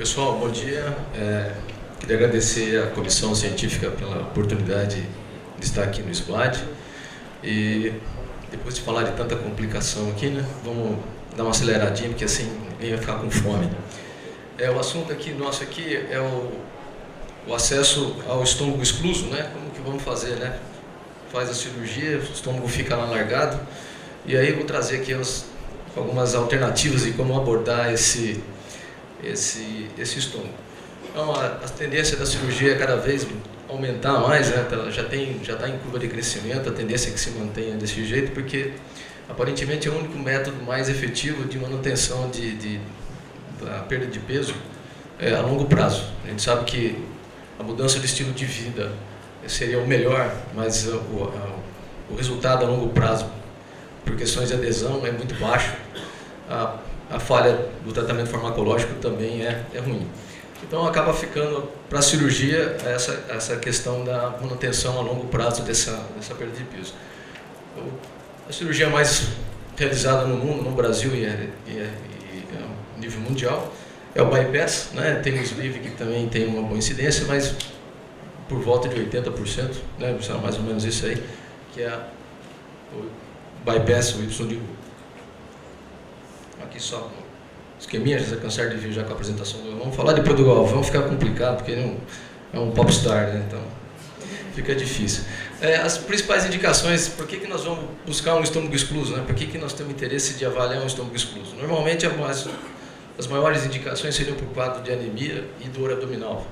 Pessoal, bom dia. Queria agradecer à comissão científica pela oportunidade de estar aqui no SPLAD. E depois de falar de tanta complicação aqui, né, vamos dar uma aceleradinha, porque assim ninguém vai ficar com fome. O assunto aqui nosso aqui é o acesso ao estômago excluso, né? Como que vamos fazer, né? Faz a cirurgia, o estômago fica lá largado. E aí eu vou trazer aqui algumas alternativas de como abordar esse estômago. Então, a tendência da cirurgia é cada vez aumentar mais, né? Já está em curva de crescimento, a tendência é que se mantenha desse jeito, porque aparentemente é o único método mais efetivo de manutenção da perda de peso a longo prazo. A gente sabe que a mudança de estilo de vida seria o melhor, mas o resultado a longo prazo, por questões de adesão, é muito baixo. A falha do tratamento farmacológico também é ruim. Então acaba ficando para a cirurgia essa questão da manutenção a longo prazo dessa perda de peso. A cirurgia mais realizada no mundo, no Brasil e a nível mundial, é o bypass, né? Tem o sleeve que também tem uma boa incidência, mas por volta de 80%, né? Mais ou menos isso aí, que é o bypass, o Y de rua. Aqui só um esqueminha, já cansar de vir já com a apresentação do Galvão. Falar depois do Galvão fica complicado, porque ele é um popstar, né? Então fica difícil. As principais indicações, por que nós vamos buscar um estômago excluso, né? Por que nós temos interesse de avaliar um estômago excluso? Normalmente as maiores indicações seriam por quadro de anemia e dor abdominal,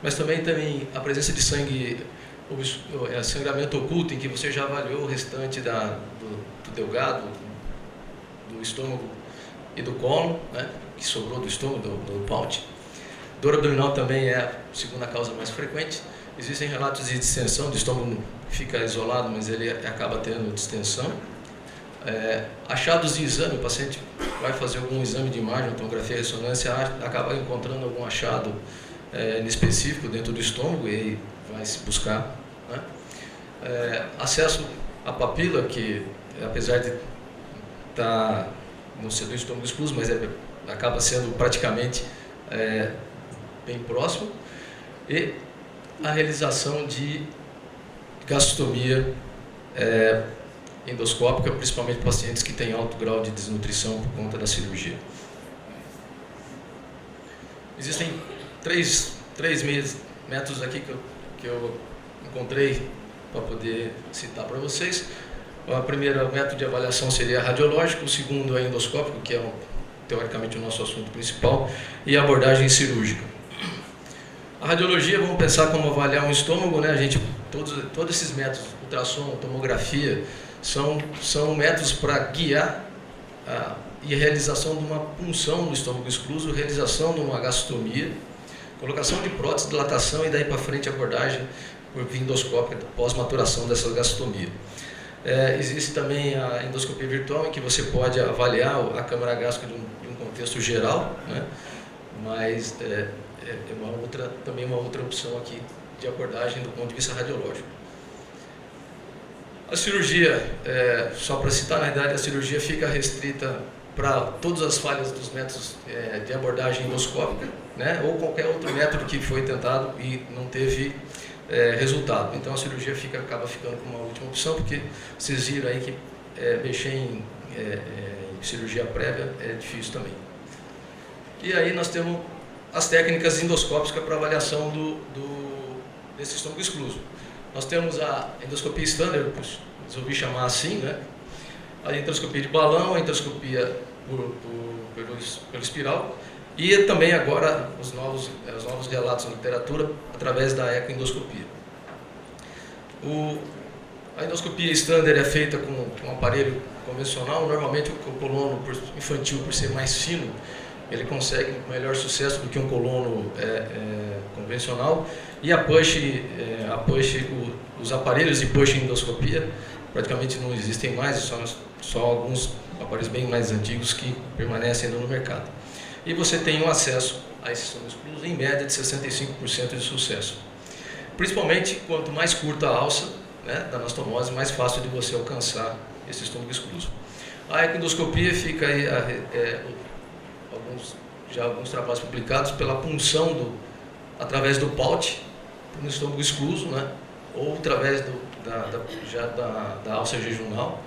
mas também tem a presença de sangue, sangramento oculto, em que você já avaliou o restante do delgado, do estômago e do cólon, né, que sobrou do estômago, do pouch. Dor abdominal também é a segunda causa mais frequente. Existem relatos de distensão, do estômago fica isolado, mas ele acaba tendo distensão. Achados de exame, o paciente vai fazer algum exame de imagem, tomografia, ressonância, acaba encontrando algum achado específico dentro do estômago e aí vai se buscar, né? Acesso à papila, que apesar de não ser do estômago excluso, mas acaba sendo praticamente bem próximo, e a realização de gastrostomia endoscópica, principalmente pacientes que têm alto grau de desnutrição por conta da cirurgia. Existem três métodos aqui que eu encontrei para poder citar para vocês. O primeiro método de avaliação seria radiológico, o segundo é endoscópico, que é teoricamente o nosso assunto principal, e a abordagem cirúrgica. A radiologia, vamos pensar como avaliar um estômago, né? Todos esses métodos, ultrassom, tomografia, são métodos para guiar e a realização de uma punção no estômago excluso, realização de uma gastrostomia, colocação de prótese, dilatação e daí para frente a abordagem por via endoscópica pós-maturação dessa gastrostomia. Existe também a endoscopia virtual, em que você pode avaliar a câmara gástrica de um contexto geral, né? Mas também uma outra opção aqui de abordagem do ponto de vista radiológico. A cirurgia, só para citar, na realidade, a cirurgia fica restrita para todas as falhas dos métodos de abordagem endoscópica, né? Ou qualquer outro método que foi tentado e não teve resultado. Então a cirurgia acaba ficando como uma última opção, porque vocês viram aí que mexer em cirurgia prévia é difícil também. E aí nós temos as técnicas endoscópicas para avaliação desse estômago excluso. Nós temos a endoscopia standard, resolvi chamar assim, né? A endoscopia de balão, a endoscopia pelo espiral, e também agora os novos relatos na literatura através da ecoendoscopia. A endoscopia standard é feita com um aparelho convencional. Normalmente o colono infantil, por ser mais fino, ele consegue melhor sucesso do que um colono convencional. E os aparelhos de push endoscopia praticamente não existem mais, só alguns aparelhos bem mais antigos que permanecem ainda no mercado. E você tem um acesso a esse estômago excluso em média de 65% de sucesso. Principalmente quanto mais curta a alça, né, da anastomose, mais fácil de você alcançar esse estômago excluso. A ecoendoscopia fica aí alguns já alguns trabalhos publicados pela punção através do PAUT, no estômago excluso, né? Ou através da alça jejunal,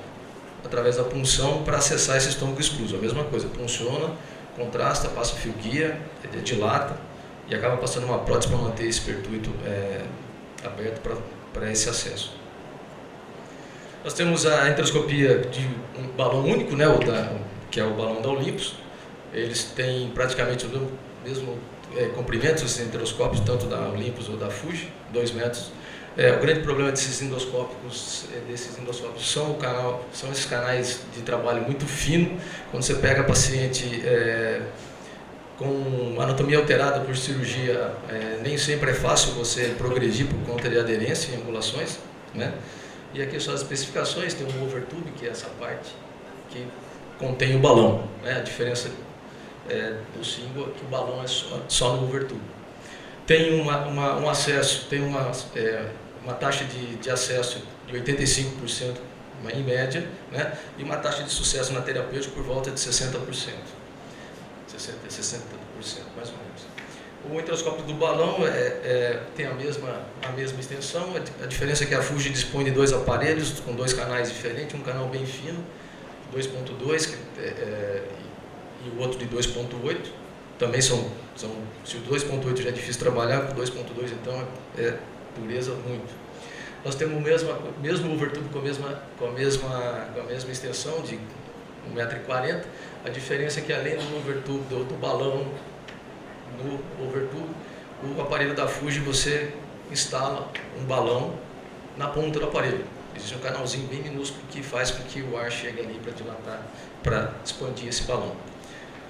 através da punção para acessar esse estômago excluso. A mesma coisa, punciona, contrasta, passa fio guia, dilata e acaba passando uma prótese para manter esse pertuito aberto para esse acesso. Nós temos a enteroscopia de um balão único, né, que é o balão da Olympus. Eles têm praticamente o mesmo comprimento, esses enteroscópios, tanto da Olympus ou da Fuji, 2 metros. O grande problema desses endoscópios são esses canais de trabalho muito fino. Quando você pega paciente com anatomia alterada por cirurgia, nem sempre é fácil você progredir por conta de aderência em angulações, né? E aqui são as especificações, tem um overtube, que é essa parte que contém o balão, né? A diferença do single é que o balão é só no overtube. Tem um acesso, tem uma taxa de acesso de 85% em média, né? E uma taxa de sucesso na terapêutica por volta de 60%. 60% mais ou menos. O enteroscópio do balão tem a mesma extensão. A diferença é que a Fuji dispõe de 2 aparelhos com 2 canais diferentes, um canal bem fino, 2.2, e o outro de 2.8. Também se o 2.8 já é difícil trabalhar, com 2.2 então dureza muito. Nós temos o mesmo overtube com a mesma extensão de 1,40 m. A diferença é que além do overtube, do balão no overtube, o aparelho da Fuji você instala um balão na ponta do aparelho. Existe um canalzinho bem minúsculo que faz com que o ar chegue ali para dilatar, para expandir esse balão.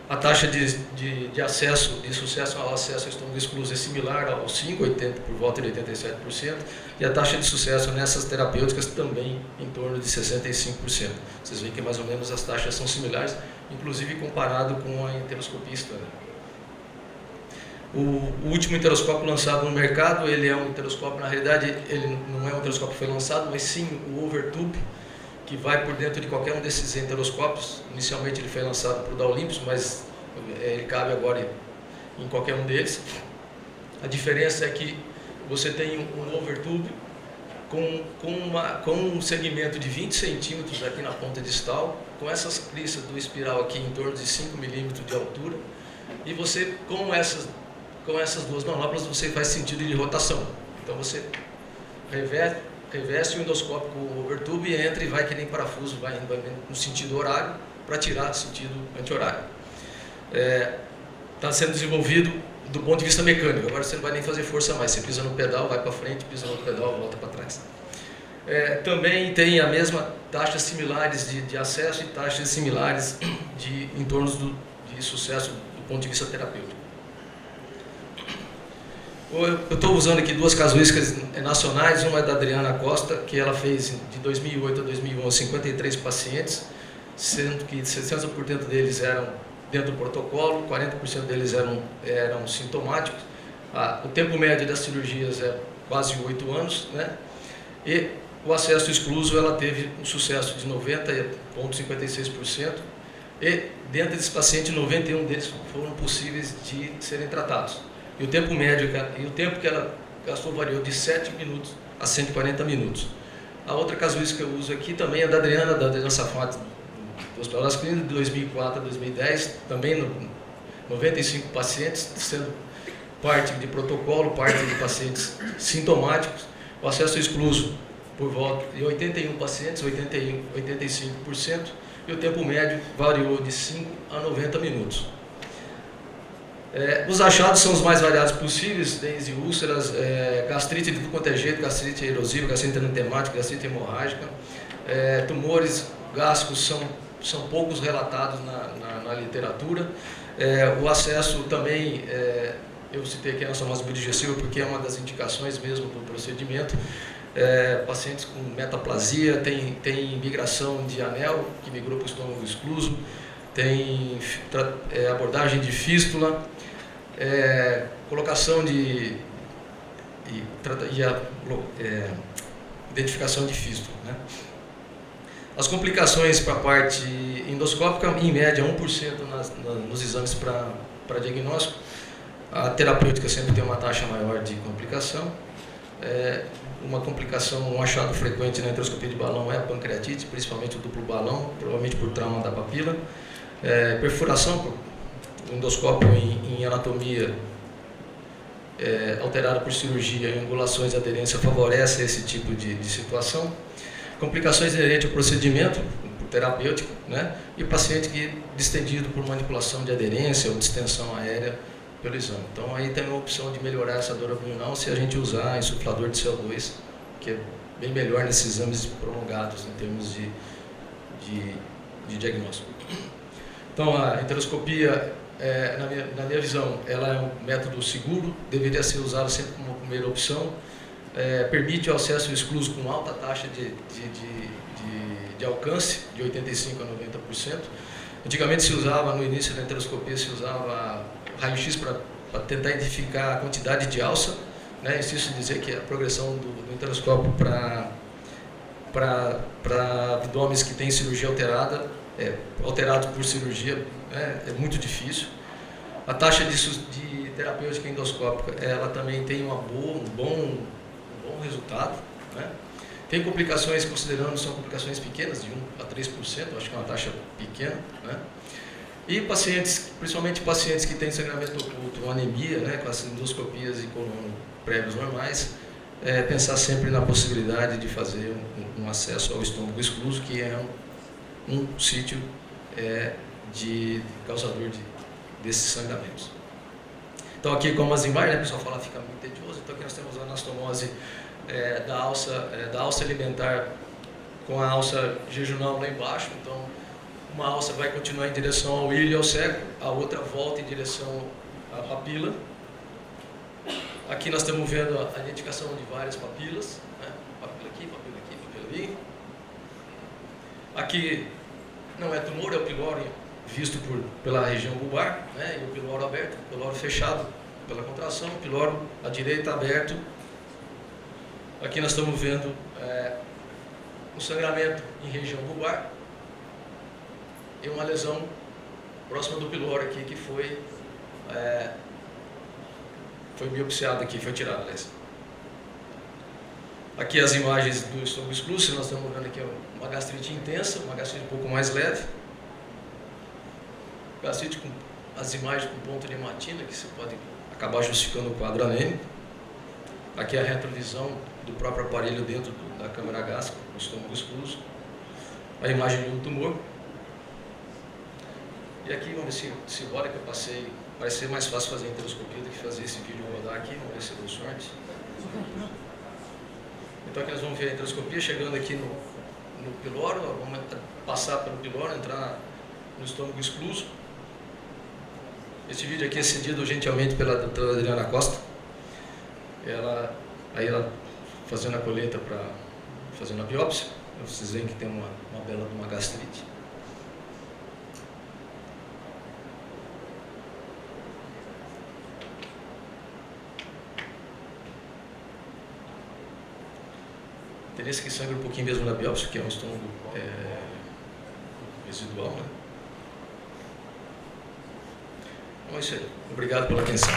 A taxa de acesso, de sucesso ao acesso ao estômago excluso é similar ao 5, 80, por volta de 87%, e a taxa de sucesso nessas terapêuticas também em torno de 65%. Vocês veem que mais ou menos as taxas são similares, inclusive comparado com a enteroscopia standard. O último enteroscópio lançado no mercado, ele é um enteroscópio, na realidade, ele não é um enteroscópio que foi lançado, mas sim o overtube, que vai por dentro de qualquer um desses enteroscópios. Inicialmente ele foi lançado para o da Olympus, mas ele cabe agora em qualquer um deles. A diferença é que você tem um overtube com um segmento de 20 centímetros aqui na ponta distal, com essas cristas do espiral aqui em torno de 5 milímetros de altura, e você, com essas 2 manoplas, você faz sentido de rotação. Então você reveste o endoscópio com o overtube e entra e vai que nem parafuso, vai no sentido horário para tirar sentido anti-horário. Está sendo desenvolvido do ponto de vista mecânico. Agora você não vai nem fazer força mais, você pisa no pedal, vai para frente, pisa no pedal, volta para trás. Também tem a mesma taxas similares de acesso e taxas similares em torno de sucesso do ponto de vista terapêutico. Eu estou usando aqui 2 casuísticas nacionais, uma é da Adriana Costa, que ela fez de 2008 a 2011 53 pacientes, sendo que 60% deles eram dentro do protocolo, 40% deles eram sintomáticos. O tempo médio das cirurgias é quase 8 anos, né? E o acesso excluso, ela teve um sucesso de 90,56%, e dentro desses pacientes, 91 deles foram possíveis de serem tratados. E o tempo médio, e o tempo que ela gastou variou de 7 minutos a 140 minutos. A outra casuística que eu uso aqui também é da Adriana Safato, do Hospital das Clínicas, de 2004 a 2010, também 95 pacientes, sendo parte de protocolo, parte de pacientes sintomáticos. O acesso excluso por volta de 81 pacientes, 85%, e o tempo médio variou de 5 a 90 minutos. Os achados são os mais variados possíveis, desde úlceras, gastrite de tudo quanto é jeito, gastrite erosiva, gastrite entemática, gastrite hemorrágica, tumores gástricos são poucos relatados na literatura. O acesso também, eu citei aqui a nossa biodigestiva porque é uma das indicações mesmo do procedimento. Pacientes com metaplasia, tem migração de anel, que migrou para o estômago excluso, tem abordagem de fístula, colocação de identificação de fístula, né? As complicações para a parte endoscópica, em média, 1% nos exames para para diagnóstico. A terapêutica sempre tem uma taxa maior de complicação. Uma complicação, um achado frequente na enteroscopia de balão é a pancreatite, principalmente o duplo balão, provavelmente por trauma da papila. Perfuração por endoscópio em anatomia alterada por cirurgia e angulações de aderência favorece esse tipo de situação. Complicações inerentes ao procedimento terapêutico, né? E paciente distendido por manipulação de aderência ou distensão aérea pelo exame. Então aí tem uma opção de melhorar essa dor abdominal se a gente usar insuflador de CO2, que é bem melhor nesses exames prolongados em termos de diagnóstico. Então a enteroscopia, na minha visão, ela é um método seguro, deveria ser usado sempre como primeira opção, permite o acesso excluso com alta taxa de alcance, de 85% a 90%. Antigamente se usava, no início da enteroscopia, se usava raio-x para tentar identificar a quantidade de alça, né? Insisto em dizer que a progressão do enteroscópio para abdômenes que têm cirurgia alterada, alterado por cirurgia, é muito difícil. A taxa de terapêutica endoscópica, ela também tem um bom resultado, né? Tem complicações, considerando são complicações pequenas, de 1% a 3%, acho que é uma taxa pequena, né? E pacientes, principalmente pacientes que têm sangramento oculto, anemia, né, com as endoscopias e colônia prévios normais, pensar sempre na possibilidade de fazer um acesso ao estômago excluso, que é um sítio de causador desses sangramentos. Então aqui, como as imagens, né, o pessoal fala fica muito tedioso, então aqui nós temos a anastomose da alça alimentar com a alça jejunal lá embaixo. Então uma alça vai continuar em direção ao ilho e ao seco, a outra volta em direção à papila. Aqui nós estamos vendo a identificação de várias papilas, né? Papila aqui, papila aqui, papila ali. Aqui não é tumor, é o pilório visto pela região bulbar, né? E o pilório aberto, o pilório fechado pela contração, o pilório à direita aberto. Aqui nós estamos vendo um sangramento em região bulbar e uma lesão próxima do pilório aqui que foi biopsiado aqui, foi tirado, aliás. Aqui as imagens do estômago excluso, nós estamos vendo aqui uma gastrite intensa, uma gastrite um pouco mais leve. Gastrite com as imagens com ponto de hematina, que você pode acabar justificando o quadro anêmico. Aqui a retrovisão do próprio aparelho dentro da câmara gástrica, o estômago excluso. A imagem de um tumor. E aqui, vamos ver se roda que eu passei. Vai ser mais fácil fazer a enteroscopia do que fazer esse vídeo rodar aqui. Vamos ver se deu sorte. Então aqui nós vamos ver a enteroscopia chegando aqui no pilório. Vamos passar pelo pilório, entrar no estômago excluso. Esse vídeo aqui é cedido gentilmente pela doutora Adriana Costa. Ela fazendo a colheita fazendo a biópsia. Vocês veem que tem uma bela de uma gastrite. Tendência que sangra um pouquinho mesmo na biópsia, que é um estômago residual, né? Então é isso aí. Obrigado pela atenção.